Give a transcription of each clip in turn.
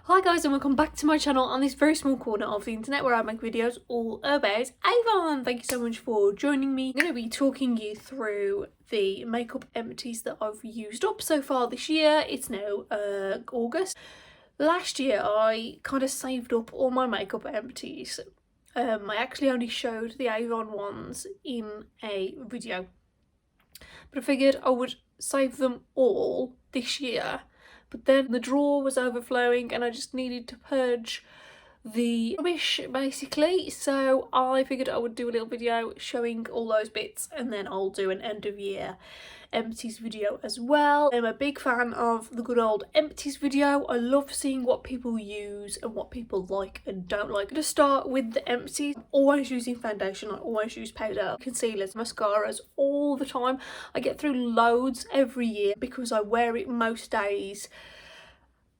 Hi guys, and welcome back to my channel on this very small corner of the internet where I make videos all about Avon. Thank you so much for joining me. I'm going to be talking you through the makeup empties that I've used up so far this year. It's now August. Last year I kind of saved up all my makeup empties. I actually only showed the Avon ones in a video, but I figured I would save them all this year. But then the drawer was overflowing and I just needed to purge the rubbish basically, so I figured I would do a little video showing all those bits, and then I'll do an end of year empties video as well. I'm a big fan of the good old empties video. I love seeing what people use and what people like and don't like. To start with the empties, I'm always using foundation. I always use powder, concealers, mascaras all the time. I get through loads every year because I wear it most days.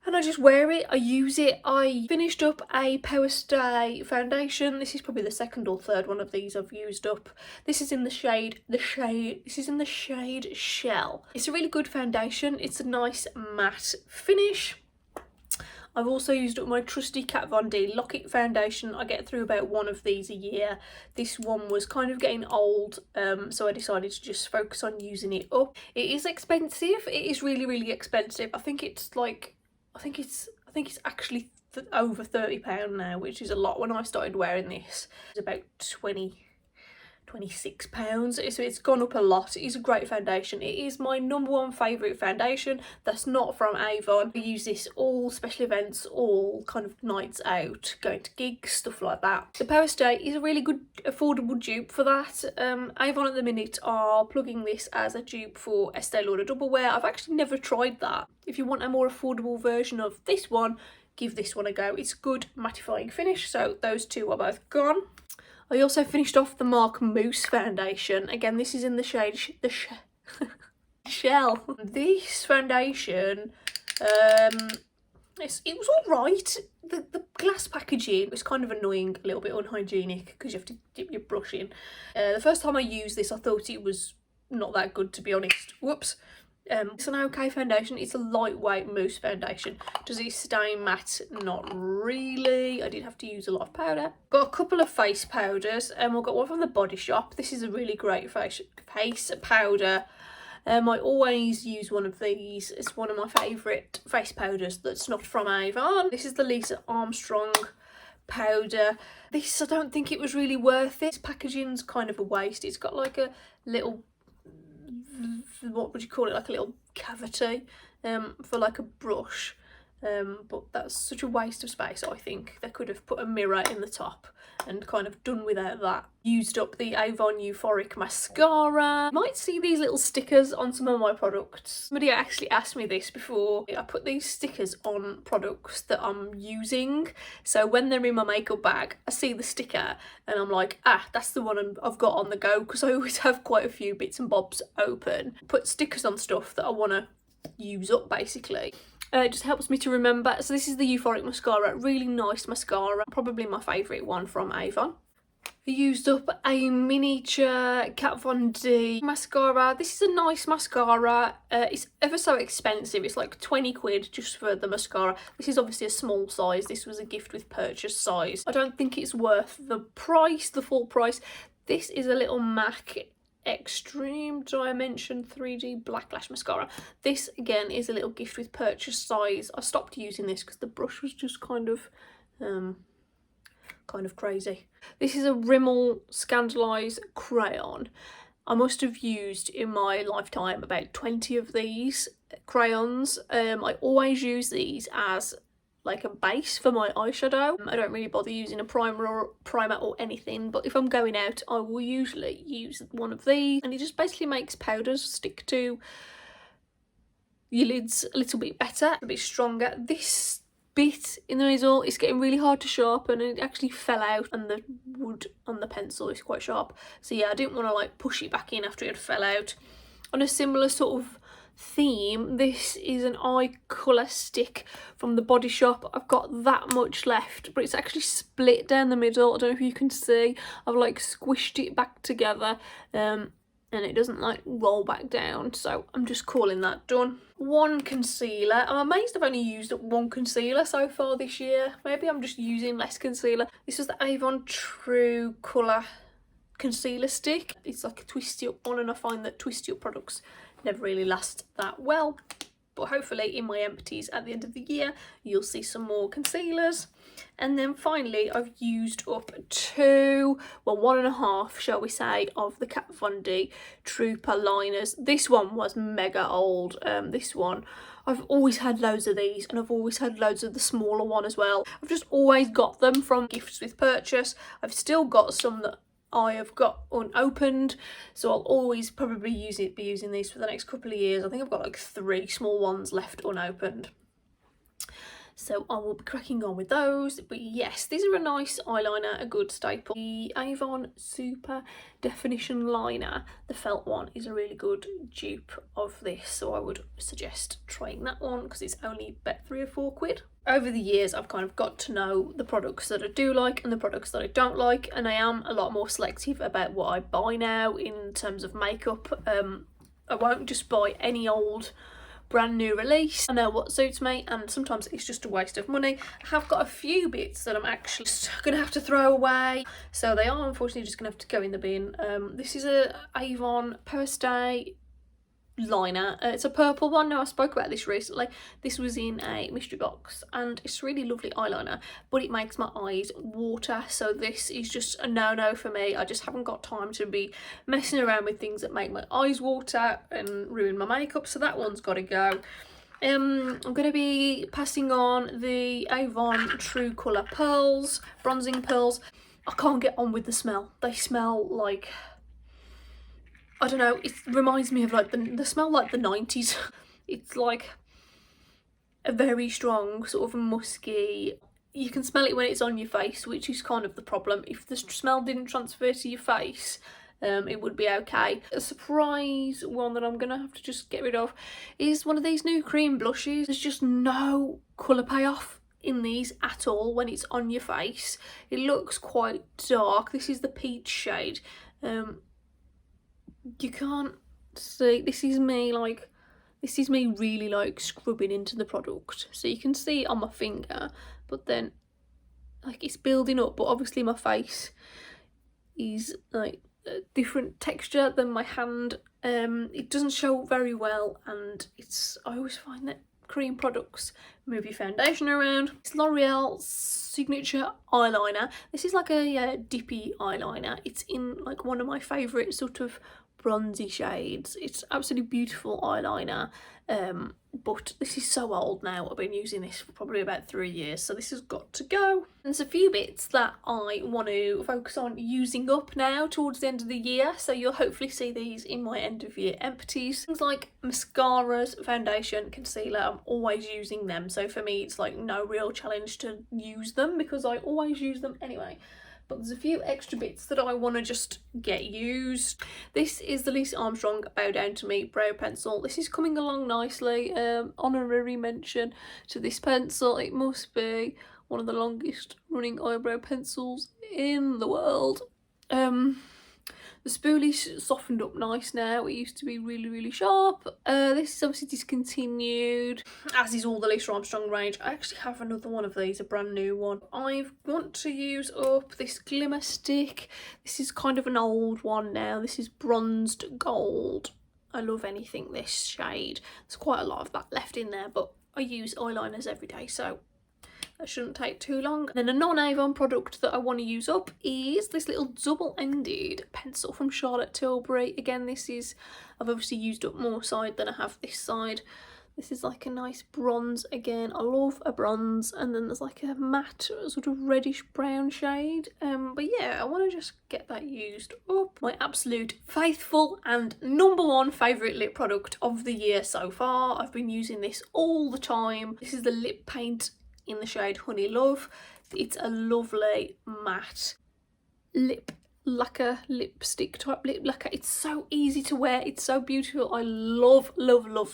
And I just wear it, I use it. I finished up a Power Stay foundation. This is probably the second or third one of these I've used up. This is in the shade Shell. It's a really good foundation. It's a nice matte finish. I've also used up my trusty Kat Von D Lock-It foundation. I get through about one of these a year. This one was kind of getting old, so I decided to just focus on using it up. It is expensive. It is really, really expensive. I think it's like, I think it's actually over £30 now, which is a lot. When I started wearing this, it was about £26, so it's gone up a lot. It is a great foundation. It is my #1 favourite foundation that's not from Avon. I use this all special events, all kind of nights out, going to gigs, stuff like that. The Power Stay is a really good affordable dupe for that. Avon at the minute are plugging this as a dupe for Estee Lauder Double Wear. I've actually never tried that. If you want a more affordable version of this one, give this one a go. It's a good mattifying finish, so those two are both gone. I also finished off the Mark Mousse foundation. Again, this is in the shade Shell. This foundation, it was alright. The glass packaging was kind of annoying, a little bit unhygienic because you have to dip your brush in. The first time I used this, I thought it was not that good, to be honest. Whoops. It's an okay foundation. It's a lightweight mousse foundation. Does it stay matte? Not really. I did have to use a lot of powder. Got a couple of face powders. I've got one from the Body Shop. This is a really great face powder. I always use one of these. It's one of my favourite face powders that's not from Avon. This is the Lisa Armstrong powder. This, I don't think it was really worth it. This packaging's kind of a waste. It's got like a little, what would you call it, like a little cavity for like a brush, but that's such a waste of space. I think they could have put a mirror in the top and kind of done without that. Used up the Avon Euphoric mascara. You might see these little stickers on some of my products. Somebody actually asked me this before. I put these stickers on products that I'm using, so when they're in my makeup bag I see the sticker and I'm like, ah, that's the one I've got on the go, because I always have quite a few bits and bobs open. Put stickers on stuff that I want to use up basically. It just helps me to remember. So this is the Euphoric mascara, really nice mascara, probably my favourite one from Avon. I used up a miniature Kat Von D mascara. This is a nice mascara. It's ever so expensive. It's like 20 quid just for the mascara. This is obviously a small size. This was a gift with purchase size. I don't think it's worth the price, the full price. This is a little MAC Extreme Dimension 3D Black Lash Mascara. This again is a little gift with purchase size. I stopped using this because the brush was just kind of crazy. This is a Rimmel Scandalise crayon. I must have used in my lifetime about 20 of these crayons. I always use these as like a base for my eyeshadow. I don't really bother using a primer or anything, but if I'm going out I will usually use one of these, and it just basically makes powders stick to your lids a little bit better, a bit stronger. This bit in the middle is getting really hard to sharpen, and it actually fell out, and the wood on the pencil is quite sharp, so yeah, I didn't want to like push it back in after it had fell out. On a similar sort of theme, this is an eye colour stick from the Body Shop. I've got that much left, but it's actually split down the middle. I don't know if you can see. I've like squished it back together. and it doesn't like roll back down, so I'm just calling that done. One concealer. I'm amazed I've only used one concealer so far this year. Maybe I'm just using less concealer. This is the Avon True Colour concealer stick. It's like a twisty up one, and I find that twisty up products never really last that well. But hopefully in my empties at the end of the year, you'll see some more concealers. And then finally, I've used up two, well, 1.5, shall we say, of the Kat Von D Trooper liners. This one was mega old. This one, I've always had loads of these, and I've always had loads of the smaller one as well. I've just always got them from gifts with purchase. I've still got some that I have got unopened, so I'll always probably be using these for the next couple of years. I think I've got like 3 small ones left unopened, so I will be cracking on with those. But yes, these are a nice eyeliner, a good staple. The Avon Super Definition Liner, the felt one, is a really good dupe of this, so I would suggest trying that one because it's only about 3 or 4 quid. Over the years, I've kind of got to know the products that I do like and the products that I don't like, and I am a lot more selective about what I buy now in terms of makeup. I won't just buy any old brand new release. I know what suits me, and sometimes it's just a waste of money. I have got a few bits that I'm actually gonna have to throw away, so they are unfortunately just gonna have to go in the bin. This is a Avon Per Stay liner. It's a purple one. Now, I spoke about this recently. This was in a mystery box, and it's a really lovely eyeliner, but it makes my eyes water, so this is just a no-no for me. I just haven't got time to be messing around with things that make my eyes water and ruin my makeup, so that one's got to go. I'm going to be passing on the Avon True Colour Pearls, bronzing pearls. I can't get on with the smell. They smell like, I don't know, it reminds me of like the smell like the 90s. It's like a very strong sort of musky, you can smell it when it's on your face, which is kind of the problem. If the smell didn't transfer to your face, it would be okay. A surprise one that I'm gonna have to just get rid of is one of these new cream blushes. There's just no colour payoff in these at all when it's on your face. It looks quite dark. This is the peach shade. You can't see, this is me really like scrubbing into the product, so you can see it on my finger, but then like it's building up. But obviously my face is like a different texture than my hand. It doesn't show very well, and I always find that cream products move your foundation around. It's L'Oreal Signature eyeliner. This is like a dippy eyeliner. It's in like one of my favourite sort of bronzy shades. It's absolutely beautiful eyeliner, but this is so old now. I've been using this for probably about 3 years, so this has got to go. There's a few bits that I want to focus on using up now towards the end of the year, so you'll hopefully see these in my end of year empties. Things like mascaras, foundation, concealer, I'm always using them, so for me it's like no real challenge to use them because I always use them anyway. But there's a few extra bits that I want to just get used. This is the Lisa Armstrong Bow Down to Me brow pencil. This is coming along nicely. Honorary mention to this pencil. It must be one of the longest running eyebrow pencils in the world. The spoolie's softened up nice now. It used to be really, really sharp. This is obviously discontinued, as is all the Lisa Armstrong range. I actually have another one of these, a brand new one. I want to use up this glimmer stick. This is kind of an old one now. This is bronzed gold. I love anything this shade. There's quite a lot of that left in there, but I use eyeliners every day, so that shouldn't take too long. And then a non-Avon product that I want to use up is this little double-ended pencil from Charlotte Tilbury. Again, I've obviously used up more side than I have this side. This is like a nice bronze again. I love a bronze, and then there's like a matte sort of reddish brown shade. But yeah, I want to just get that used up. My absolute faithful and #1 favourite lip product of the year so far. I've been using this all the time. This is the lip paint in the shade Honey Love. It's a lovely matte lip lacquer lipstick type lip lacquer. It's so easy to wear, it's so beautiful. I love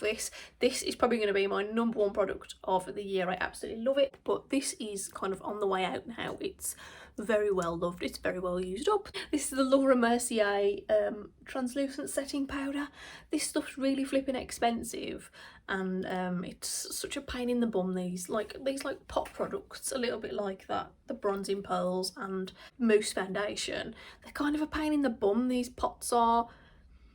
this. This is probably going to be my #1 product of the year. I absolutely love it, but this is kind of on the way out now. It's very well loved, it's very well used up. This is the Laura Mercier translucent setting powder. This stuff's really flipping expensive, and it's such a pain in the bum, these like pot products, a little bit like that, the bronzing pearls and mousse foundation. They're kind of a pain in the bum, these pots are.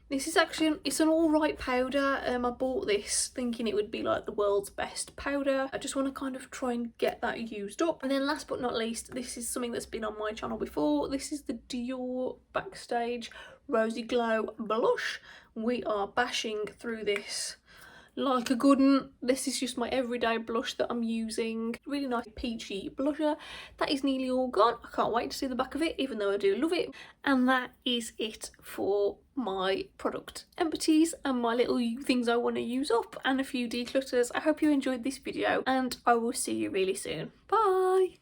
This is actually, it's an alright powder. I bought this thinking it would be like the world's best powder. I just want to kind of try and get that used up. And then last but not least, this is something that's been on my channel before. This is the Dior Backstage Rosy Glow Blush. We are bashing through this like a good one. This is just my everyday blush that I'm using. Really nice peachy blusher. That is nearly all gone. I can't wait to see the back of it, even though I do love it. And that is it for my product empties and my little things I want to use up and a few declutters. I hope you enjoyed this video, and I will see you really soon. Bye!